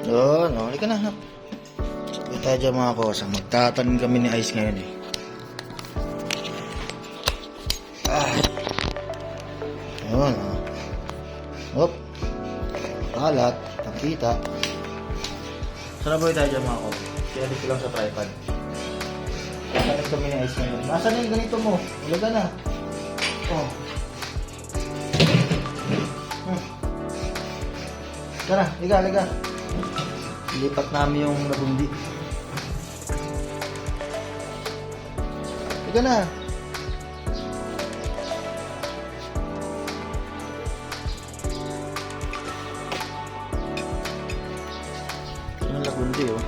Doon, oh, halika na. Sabi tayo dyan mga kosa. Magtatanim kami ni Ice ngayon eh. Ayun, oh. Hop. Kalat. Nakita. Saraboy tayo dyan mga kosa. Kaya ko lang sa tripod. Magtatanim kami ni Ice ngayon. Nasaan na yung ganito mo? Ulaga na. Oh. Tara, liga. Lipat namin yung nabundi. Liga na. Yung nabundi oh.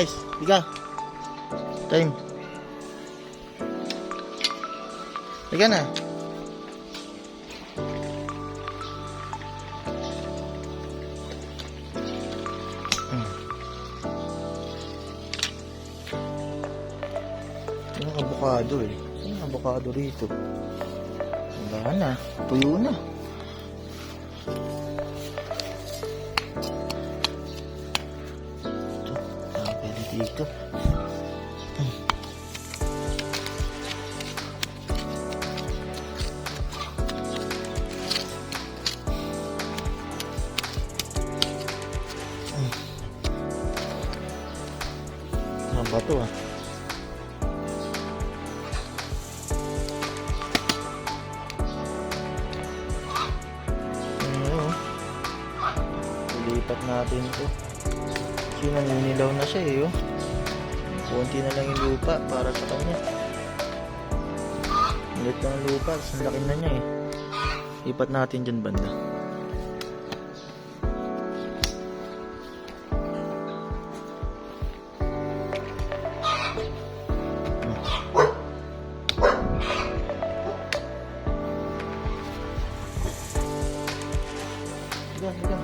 Ice, liga. Time. Liga na. Yung avocado eh. Yung avocado rito. Wala na. Tuyo na. Ito. Pwede dito. Ang bato ah. Lipat natin ito. Kasi naninilaw na siya eh. Oh. Kunti na lang yung lupa para sa kanya. Ulit lang ang lupa. Ang laki na niya eh. Lipat natin dyan banda. Liga.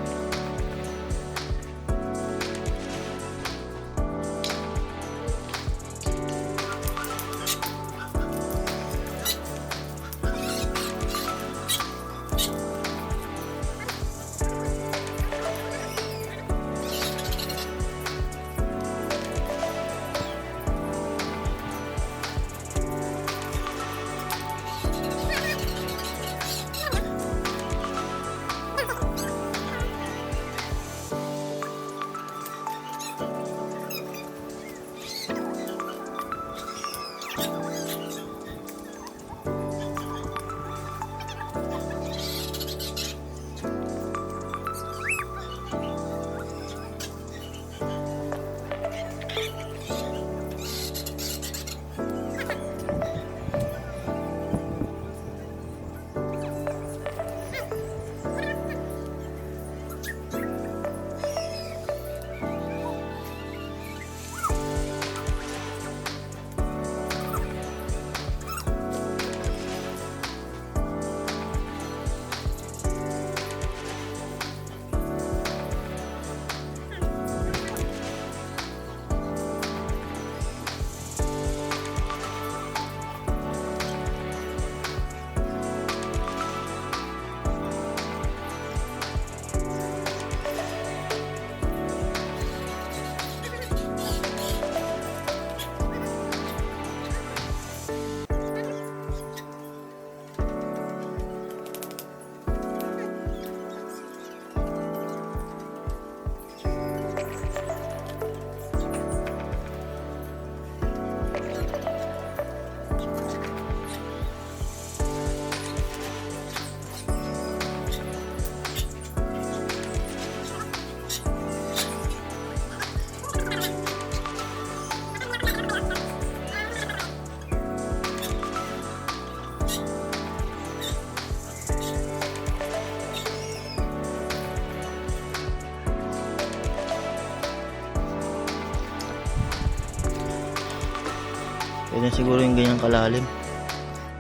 Pwede siguro yung ganyang kalalim.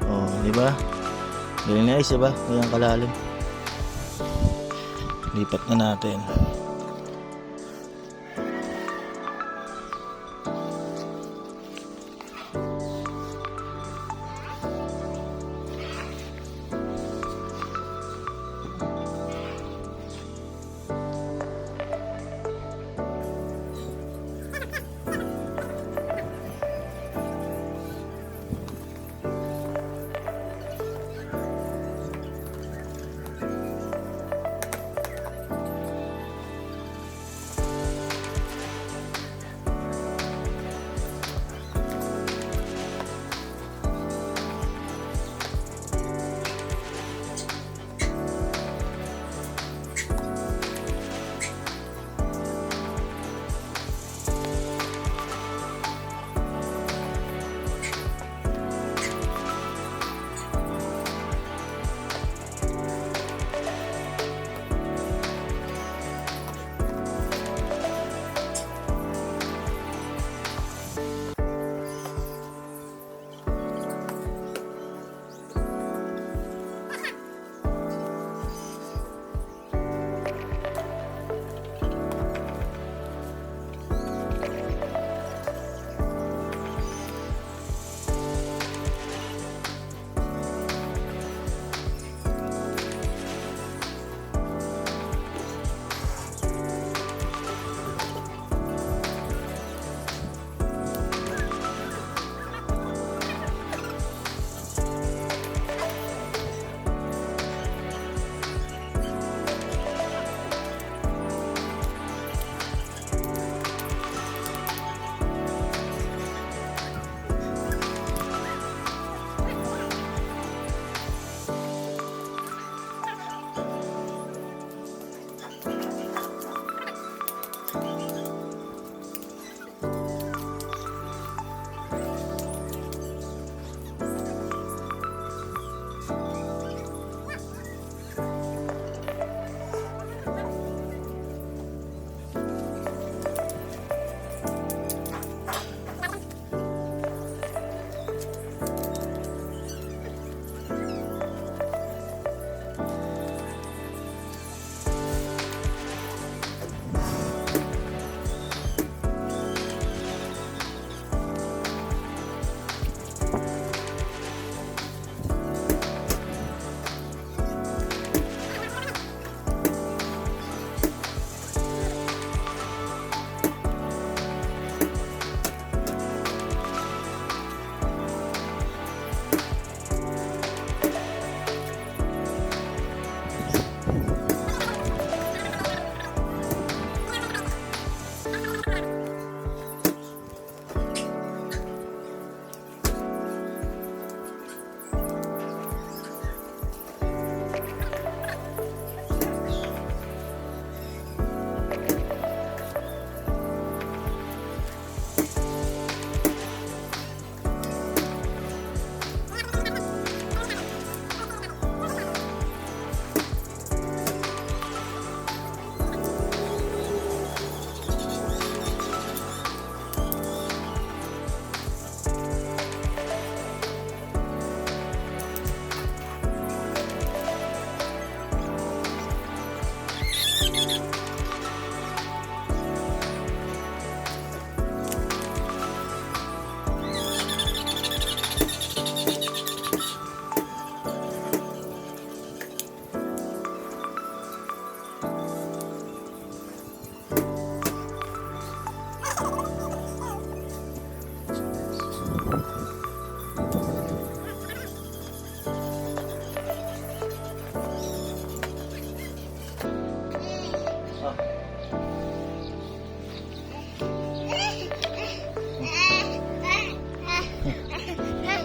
Oh, di ba? Galing na Ice, di ba? Ganyang kalalim. Lipat na natin.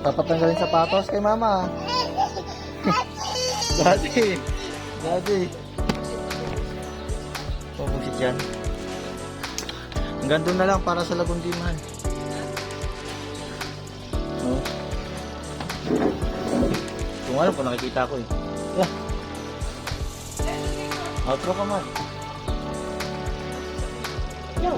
Dapat tanggalin sapatos kay mama. Daddy. Daddy. Pumusit yan. Hanggang doon na lang para sa Lagundiman. Oh. Kung alam ko, nakikita ko eh. Yeah. Outro ka man. Yo.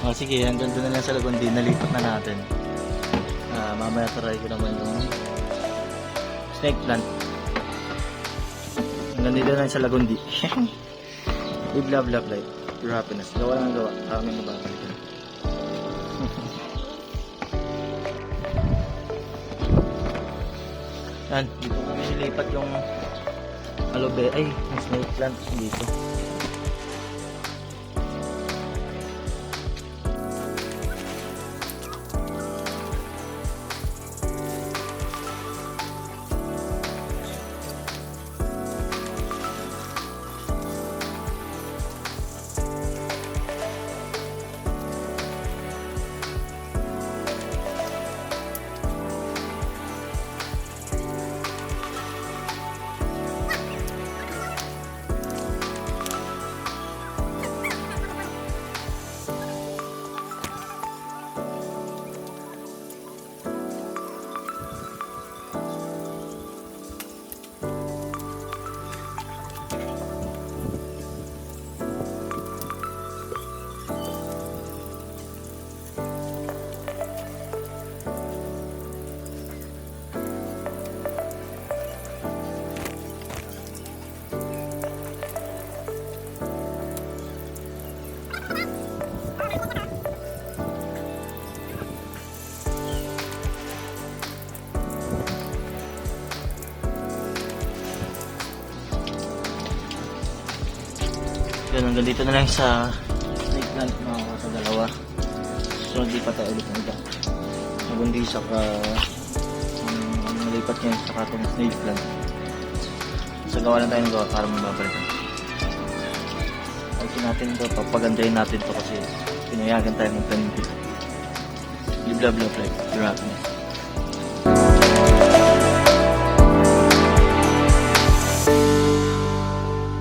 Oh, sige, hanggang doon na lang sa Lagundi. Nalipat na natin. Mamaya try ko naman yung snake plant. Hanggang dito na lang sa Lagundi. Live, love, love, life. Pure happiness. Gawa lang ang gawa. Kami mababalikan. Yan, dito kami nilipat yung aloe vera. Ay, yung snake plant dito. Yun, hanggang dito na lang sa snake plant mga sa dalawa. So, hindi pa tayo ulit ng iba. Nagundi sa nalipat niya sa katong snake plant. So, gawa lang tayo ng gawa para mababalikan. Ayusin natin ito, papagandahin natin ito kasi pinayagan tayo ng tanim dito. Live, love, love, life. Your happiness.